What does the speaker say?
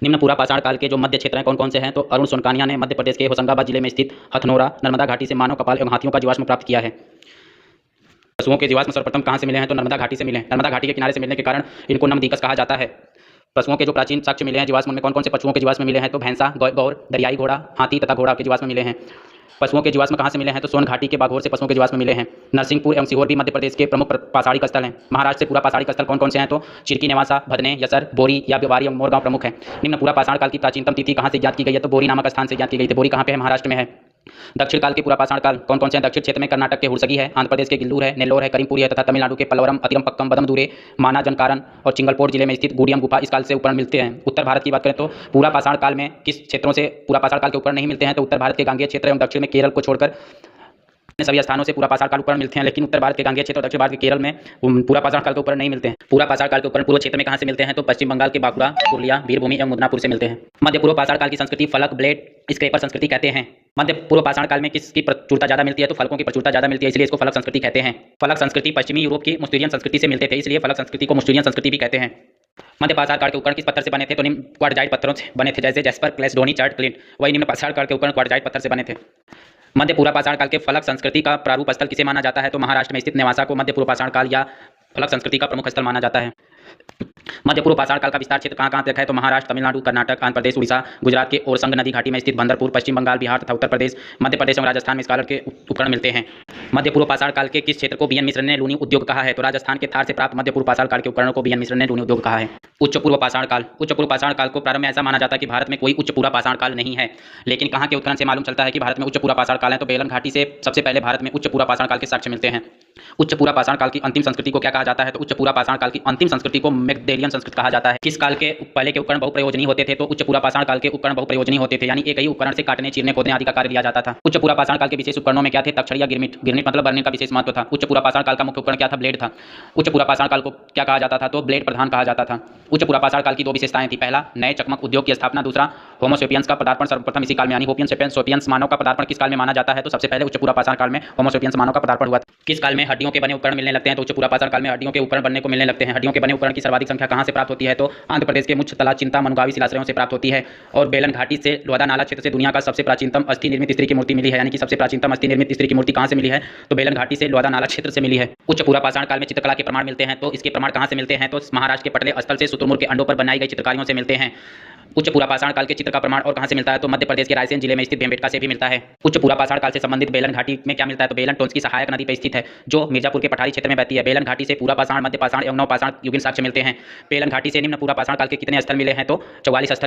निम्न पूरा पाषाण काल के जो मध्य क्षेत्र हैं कौन कौन से हैं? तो अरुण सोनकानिया ने मध्य प्रदेश के होशंगाबाद जिले में स्थित हथनोरा नर्मदा घाटी से मानव कपाल एवं हाथियों का जीवाश्म प्राप्त किया है। पशुओं के जीवाश्म सर्वप्रथम कहाँ से मिले हैं? तो नर्मदा घाटी से मिले हैं। नर्मदा घाटी के किनारे से मिलने के कारण इनको नमदीकस कहा जाता है। पशुओं के जो प्राचीन साक्ष्य मिले हैं जीवाश्म में कौन कौन से पशुओं के जीवाश्म मिले हैं? तो भैंसा, गौर, दरियाई घोड़ा, हाथी तथा घोड़ा के जीवाश्म मिले हैं। पशुओं के जीवाश्म कहाँ से मिले हैं? तो सोन घाटी के बाघोर से पशुओं के जीवाश्म मिले हैं। नरसिंहपुर एवं सीहोर भी मध्य प्रदेश के प्रमुख पाषाणिक स्थल हैं। महाराष्ट्र से पूरा पाषाणिक स्थल कौन कौन से हैं? तो चिरकी, नेवासा, भदने, यसर, बोरी या बिवारी एवं मोरगांव प्रमुख हैं। निम्न पूरा पाषाण काल की प्राचीनतम तिथि कहाँ से ज्ञात की गई है? तो बोरी नामक स्थान से ज्ञात की गई थी। बोरी कहाँ पे है? महाराष्ट्र में है। दक्षिण काल के पूरा पाषाण काल कौन कौन से हैं? दक्षिण क्षेत्र में कर्नाटक के हुर्सगी है, आंध्र प्रदेश के गिल्लूर है, नेल्लोर है, करीमपुरी है तथा तमिलनाडु के पल्लवरम, अतिरमपक्कम, बदमदुरे, माना जनकारण और चिंगलपोर्ट जिले में स्थित गुडियम गुफा इस काल से उपकरण मिलते हैं। उत्तर भारत की बात करें तो पूरा पाषाण काल में किस क्षेत्रों से पूरा पाषाण काल के उपकरण नहीं मिलते हैं? तो उत्तर भारत के गांगेय क्षेत्र एवं दक्षिण में केरल को छोड़कर सभी स्थानों से पूरा पाषाण काल उपकरण मिलते हैं, लेकिन उत्तर भारत के गांगेय क्षेत्र और दक्षिण भारत के केरल में पूरा पाषाण काल के उपकरण नहीं मिलते हैं। पूरा पाषाण काल के उपकरण पूर्व क्षेत्र में कहाँ से मिलते हैं? तो पश्चिम बंगाल के बांकुड़ा, पुरुलिया, वीरभूमि एवं मुदनापुर से मिलते हैं। मध्य पूर्व पाषाण काल की संस्कृति फलक, ब्लेड, स्क्रेपर संस्कृति कहते हैं। मध्य पूर्व पाषाण काल में किसकी प्रचुरता ज्यादा मिलती है? तो फलकों की प्रचुरता ज्यादा मिलती है, इसलिए इसको फलक संस्कृति कहते हैं। फलक संस्कृति पश्चिमी यूरोप की मुस्टेरियन संस्कृति से मिलते थे, इसलिए फलक संस्कृति को मुस्टेरियन संस्कृति भी कहते हैं। मध्य पाषाण काल के उपकरण किस पत्थर से बने थे? तो निम्न क्वार्टजाइट पत्थरों से बने थे, जैसे जैस्पर, क्लेसडोनी, चार्ट, क्लिंट। वही निम्न पाषाण काल के उपकरण क्वार्टजाइट पत्थर से बने थे। मध्य पूर्व पाषाण काल के फलक संस्कृति का प्रारूप स्थल किसे माना जाता है? तो महाराष्ट्र में स्थित नेवासा को मध्य पूर्व पाषाण काल या फलक संस्कृति का प्रमुख स्थल माना जाता है। मध्य पूर्व पाषाण काल का विस्तार क्षेत्र कहाँ कहाँ तक है? तो महाराष्ट्र, तमिलनाडु, कर्नाटक, आंध्र प्रदेश, उड़ीसा, गुजरात के ओरसंग नदी घाटी में स्थित भंदरपुर, पश्चिम बंगाल, बिहार तथा उत्तर प्रदेश, मध्य प्रदेश एवं राजस्थान में इस काल के उपकरण मिलते हैं। मध्य पूर्व पाषाण काल के किस क्षेत्र को बीएन मिश्र ने लूनी उद्योग कहा है? तो राजस्थान के थार से प्राप्त मध्य पूर्व पाषाण काल के उपकरणों को बीएन मिश्र ने लूनी उद्योग कहा है। उच्च पूर्व पाषाण काल। उच्च पूर्व पाषाण काल को प्रारंभ में ऐसा माना जाता है कि भारत में कोई उच्च पूर्व पाषाण काल नहीं है, लेकिन कहाँ के उत्खनन से मालूम चलता है कि भारत में उच्च पूर्व पाषाण काल है? तो बेलन घाटी से सबसे पहले भारत में उच्च पूर्व पाषाण काल के साक्ष्य मिलते हैं। उच्च पूर्व पाषाण काल की अंतिम संस्कृति को क्या कहा जाता है? तो उच्च पूर्व पाषाण काल की अंतिम संस्कृति को मैग्डेलियन संस्कृति कहा जाता है। किस काल के पहले के उपकरण बहुप्रयोजनीय होते थे? तो उच्च पूर्व पाषाण काल के उपकरण बहुप्रयोजनीय होते थे, यानी एक ही उपकरण से काटने, चीरने, खोदने आदि का कार्य लिया जाता था। उच्च पूर्व पाषाण काल के विशेष उपकरणों में क्या थे? तक्षण या गिरमिट। गिरमिट मतलब बर्निंग का विशेष महत्व था। उच्च पूर्व पाषाण काल का मुख्य उपकरण क्या था? ब्लेड था। उच्च पूर्व पाषाण काल को क्या कहा जाता था? तो ब्लेड प्रधान कहा जाता था। उच्च पूर्व पाषाण काल की दो विशेषताएं थी। पहला, नए चकमक उद्योग की स्थापना। दूसरा, होमोसेपियंस का पदार्पण सर्वप्रथम इसी काल में, यानी होपियन सेपियंस मानव का पदार्पण किस काल में माना जाता है? तो सबसे पहले उच्च पूर्व पाषाण काल में होमोसेपियंस मानव का पदार्पण हुआ था। किस काल में हड्डियों के बने उपकरण मिलने लगते हैं? तो उच्च पूर्व पाषाण काल में हड्डियों के उपकरण बनने को मिलने लगते हैं। हड्डियों के बने उपकरण की सर्वाधिक संख्या कहाँ से प्राप्त होती है? तो आंध्र प्रदेश के मुच्छ, तला, चिंता, मनुगावी शिलाश्रयों से प्राप्त होती है। और बेलन घाटी से लोहदा नाला क्षेत्र से दुनिया का सबसे प्राचीनतम अस्थि निर्मित स्त्री की मूर्ति मिली है, यानी कि सबसे प्राचीनतम अस्थि निर्मित स्त्री की मूर्ति कहाँ से मिली है? तो बेलन घाटी से लोहदा नाला क्षेत्र से मिली है। उच्च पूर्व पाषाण काल में चित्रकला के प्रमाण मिलते हैं, तो इसके प्रमाण कहाँ से मिलते हैं? तो महाराष्ट्र के पटले स्थल से शुतुरमुर्ग के अंडों पर बनाई गई चित्रकारियों से मिलते हैं। उच्च पूर्व पाषाण काल के चित्र का प्रमाण और कहां से मिलता है? तो मध्य प्रदेश के रायसेन जिले में स्थित भीमबेटका से भी मिलता है। उच्च पूर्व पाषाण काल से संबंधित बेलन घाटी में क्या मिलता है? तो बेलन टोंस की सहायक नदी पर स्थित है, जो मिर्जापुर के पठारी क्षेत्र में बहती है। बेलन घाटी से पूर्व पाषाण, मध्य पाषाण एवं नव पाषाण युगीन साक्ष्य मिलते हैं। बेलन घाटी से निम्न पूर्व पाषाण काल के कितने स्थल मिले हैं? तो 44 स्थल।